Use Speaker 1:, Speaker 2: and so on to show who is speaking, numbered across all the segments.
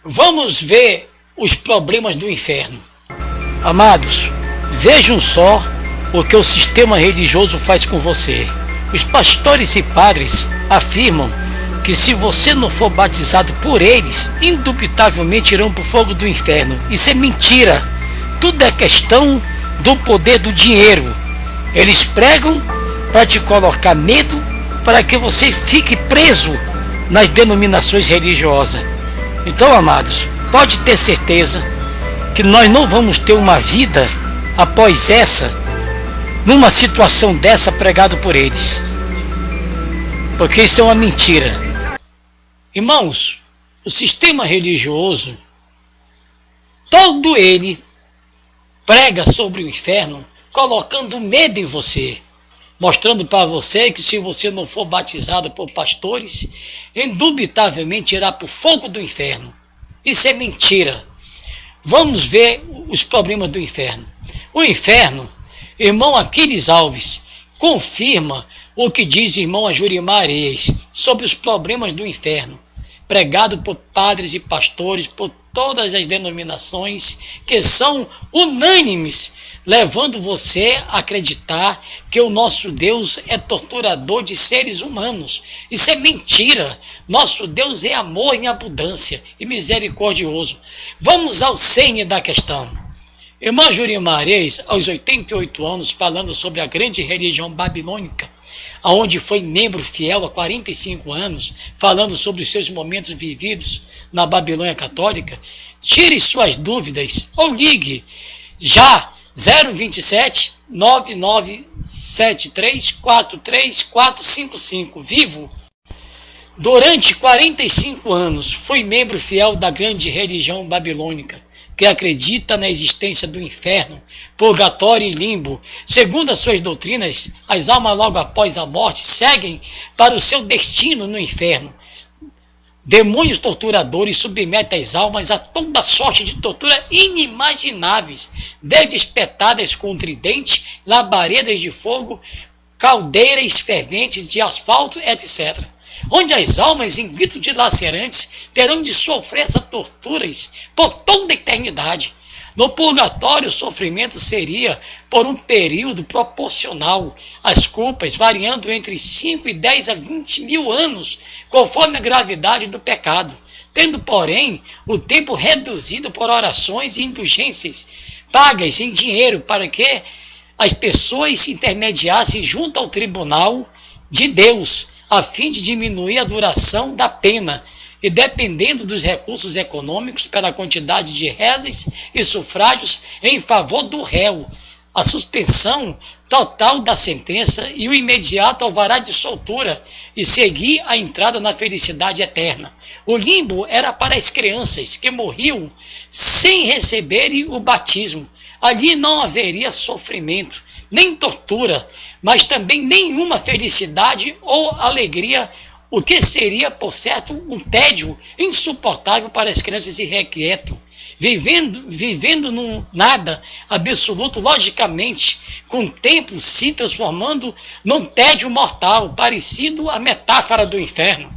Speaker 1: Vamos ver os problemas do inferno. Amados, vejam só o que o sistema religioso faz com você. Os pastores e padres afirmam que se você não for batizado por eles, indubitavelmente irão para o fogo do inferno. Isso é mentira. Tudo é questão do poder do dinheiro. Eles pregam para te colocar medo, para que você fique preso nas denominações religiosas. Então, amados, pode ter certeza que nós não vamos ter uma vida após essa, numa situação dessa pregado por eles, porque isso é uma mentira. Irmãos, o sistema religioso, todo ele prega sobre o inferno, colocando medo em você, mostrando para você que se você não for batizado por pastores, indubitavelmente irá para o fogo do inferno. Isso é mentira. Vamos ver os problemas do inferno. O inferno, irmão Aquiles Alves, confirma o que diz o irmão Ajurimar Areias sobre os problemas do inferno, pregado por padres e pastores, por todas as denominações que são unânimes, levando você a acreditar que o nosso Deus é torturador de seres humanos. Isso é mentira. Nosso Deus é amor em abundância e misericordioso. Vamos ao cerne da questão. Irmã Ajurimar Areias, aos 88 anos, falando sobre a grande religião babilônica, aonde foi membro fiel há 45 anos, falando sobre os seus momentos vividos na Babilônia Católica, tire suas dúvidas ou ligue já 027 9973 43455. Vivo. Durante 45 anos foi membro fiel da grande religião babilônica, que acredita na existência do inferno, purgatório e limbo. Segundo as suas doutrinas, as almas logo após a morte seguem para o seu destino no inferno. Demônios torturadores submetem as almas a toda sorte de tortura inimagináveis, desde espetadas com tridente, labaredas de fogo, caldeiras ferventes de asfalto, etc., onde as almas, em gritos dilacerantes, terão de sofrer essas torturas por toda a eternidade. No purgatório, o sofrimento seria por um período proporcional, as culpas variando entre 5 e 10 a 20 mil anos, conforme a gravidade do pecado, tendo, porém, o tempo reduzido por orações e indulgências pagas em dinheiro para que as pessoas se intermediassem junto ao tribunal de Deus, a fim de diminuir a duração da pena, e dependendo dos recursos econômicos pela quantidade de rezas e sufrágios em favor do réu, a suspensão total da sentença e o imediato alvará de soltura e seguir a entrada na felicidade eterna. O limbo era para as crianças que morriam sem receberem o batismo. Ali não haveria sofrimento, nem tortura, mas também nenhuma felicidade ou alegria, o que seria, por certo, um tédio insuportável para as crianças irrequietas, vivendo num nada absoluto, logicamente, com o tempo se transformando num tédio mortal, parecido à metáfora do inferno.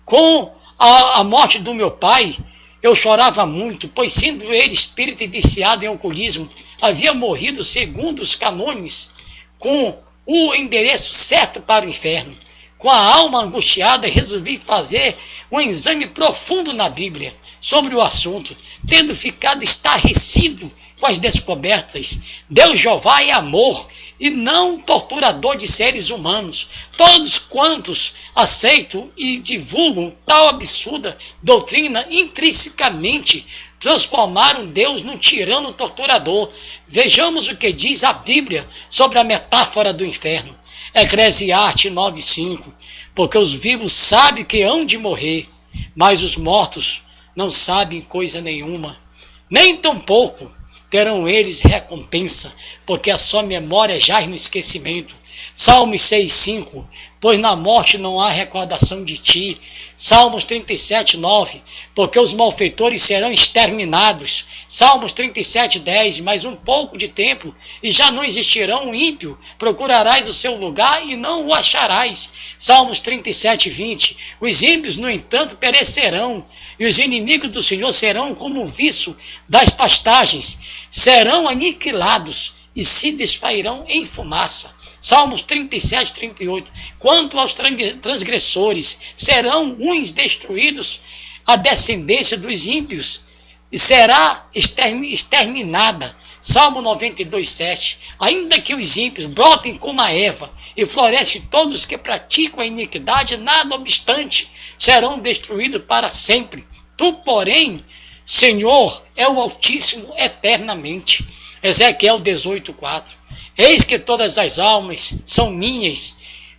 Speaker 1: Com a morte do meu pai, eu chorava muito, pois sendo ele espírita e viciado em alcoolismo, havia morrido segundo os cânones, com o endereço certo para o inferno. Com a alma angustiada, resolvi fazer um exame profundo na Bíblia sobre o assunto, tendo ficado estarrecido com as descobertas. Deus Jeová é amor e não torturador de seres humanos. Todos quantos aceitam e divulgam tal absurda doutrina intrinsecamente transformaram Deus num tirano torturador. Vejamos o que diz a Bíblia sobre a metáfora do inferno. Eclesiastes 9:5, porque os vivos sabem que hão de morrer, mas os mortos não sabem coisa nenhuma, nem tampouco terão eles recompensa, porque a sua memória jaz no esquecimento. Salmos 6:5, pois na morte não há recordação de ti. Salmos 37:9, porque os malfeitores serão exterminados. Salmos 37:10, mais um pouco de tempo e já não existirá um ímpio, procurarás o seu lugar e não o acharás. Salmos 37:20, os ímpios, no entanto, perecerão, e os inimigos do Senhor serão como o viço das pastagens, serão aniquilados e se desfairão em fumaça. Salmos 37:38, quanto aos transgressores, serão uns destruídos, a descendência dos ímpios e será exterminada. Salmo 92:7, ainda que os ímpios brotem como a erva e florescem todos os que praticam a iniquidade, nada obstante, serão destruídos para sempre. Tu, porém, Senhor, é o Altíssimo eternamente. Ezequiel 18:4, eis que todas as almas são minhas,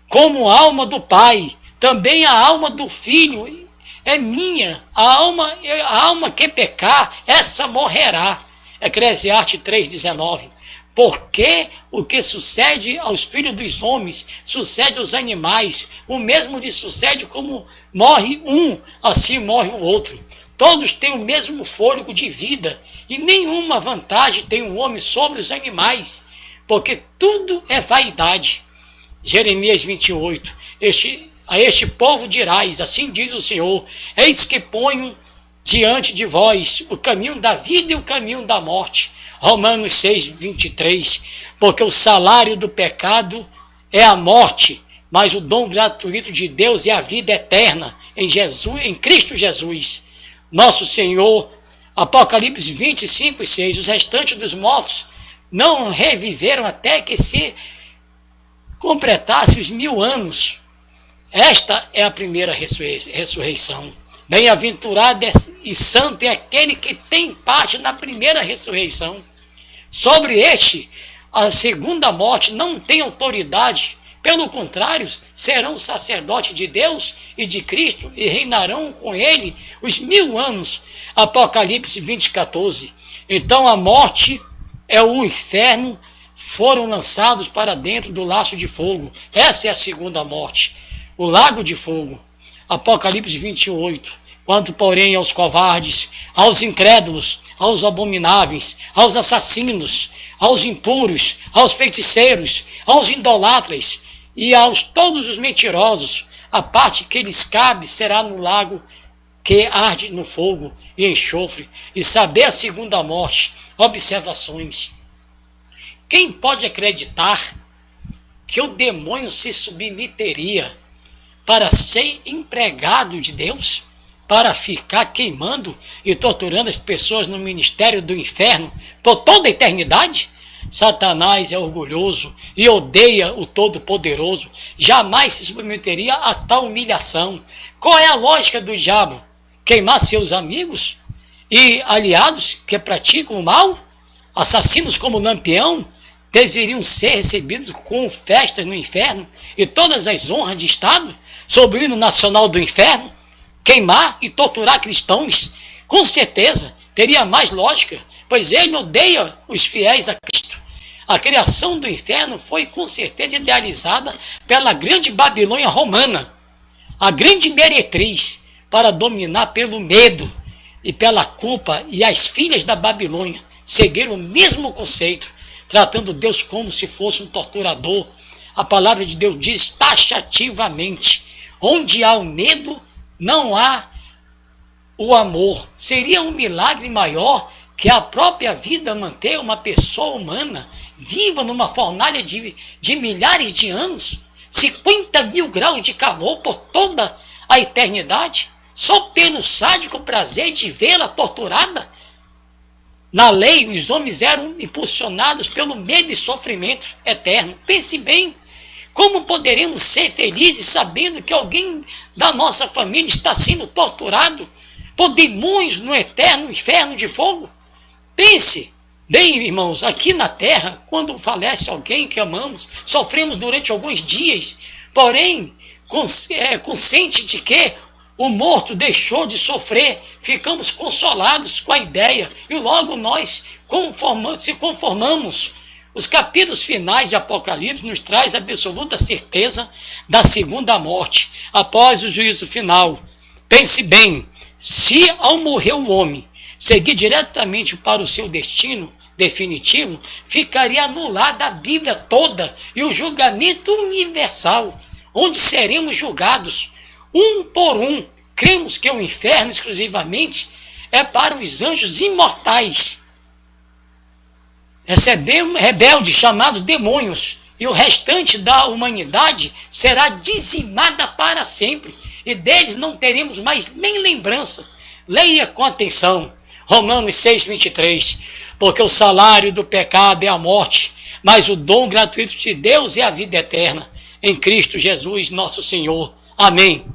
Speaker 1: como a alma do Pai, também a alma do Filho é minha, a alma que pecar, essa morrerá. Eclesiastes 3:19, porque o que sucede aos filhos dos homens, sucede aos animais, o mesmo lhe sucede como morre um, assim morre o outro. Todos têm o mesmo fôlego de vida, e nenhuma vantagem tem um homem sobre os animais, porque tudo é vaidade. Jeremias 28, a este povo dirás, assim diz o Senhor, eis que ponho diante de vós o caminho da vida e o caminho da morte. Romanos 6:23, porque o salário do pecado é a morte, mas o dom gratuito de Deus é a vida eterna em Jesus, em Cristo Jesus, nosso Senhor. Apocalipse 25:6, os restantes dos mortos não reviveram até que se completasse os 1000 anos. Esta é a primeira ressurreição. Bem-aventurado e santo é aquele que tem parte na primeira ressurreição. Sobre este, a segunda morte não tem autoridade. Pelo contrário, serão sacerdotes de Deus e de Cristo e reinarão com ele os 1000 anos. Apocalipse 20:14. Então a morte é o inferno, foram lançados para dentro do laço de fogo. Essa é a segunda morte, o lago de fogo. Apocalipse 21:8. Quanto, porém, aos covardes, aos incrédulos, aos abomináveis, aos assassinos, aos impuros, aos feiticeiros, aos idolatras e aos todos os mentirosos, a parte que lhes cabe será no lago que arde no fogo e enxofre. E saber a segunda morte. Observações. Quem pode acreditar que o demônio se submeteria para ser empregado de Deus? Para ficar queimando e torturando as pessoas no ministério do inferno por toda a eternidade? Satanás é orgulhoso e odeia o Todo-Poderoso. Jamais se submeteria a tal humilhação. Qual é a lógica do diabo? Queimar seus amigos e aliados que praticam o mal? Assassinos como Lampião deveriam ser recebidos com festas no inferno e todas as honras de Estado sob o hino nacional do inferno? Queimar e torturar cristãos? Com certeza teria mais lógica, pois ele odeia os fiéis a Cristo. A criação do inferno foi com certeza idealizada pela grande Babilônia romana, a grande meretriz, para dominar pelo medo e pela culpa, e as filhas da Babilônia seguiram o mesmo conceito, tratando Deus como se fosse um torturador. A palavra de Deus diz taxativamente, onde há o medo, não há o amor. Seria um milagre maior que a própria vida manter uma pessoa humana viva numa fornalha de milhares de anos, 50.000 graus de calor por toda a eternidade, só pelo sádico prazer de vê-la torturada? Na lei, os homens eram impulsionados pelo medo e sofrimento eterno. Pense bem, como poderemos ser felizes sabendo que alguém da nossa família está sendo torturado por demônios no eterno inferno de fogo? Pense bem, irmãos, aqui na terra, quando falece alguém que amamos, sofremos durante alguns dias, porém, consciente de que o morto deixou de sofrer, ficamos consolados com a ideia e logo nós se conformamos Os capítulos finais de Apocalipse nos traz a absoluta certeza da segunda morte, após o juízo final. Pense bem, se ao morrer o homem seguir diretamente para o seu destino definitivo, ficaria anulada a Bíblia toda e o julgamento universal, onde seremos julgados um por um. Cremos que o inferno exclusivamente é para os anjos imortais, rebeldes chamados demônios, e o restante da humanidade será dizimada para sempre, e deles não teremos mais nem lembrança. Leia com atenção Romanos 6:23, porque o salário do pecado é a morte, mas o dom gratuito de Deus é a vida eterna, em Cristo Jesus nosso Senhor. Amém.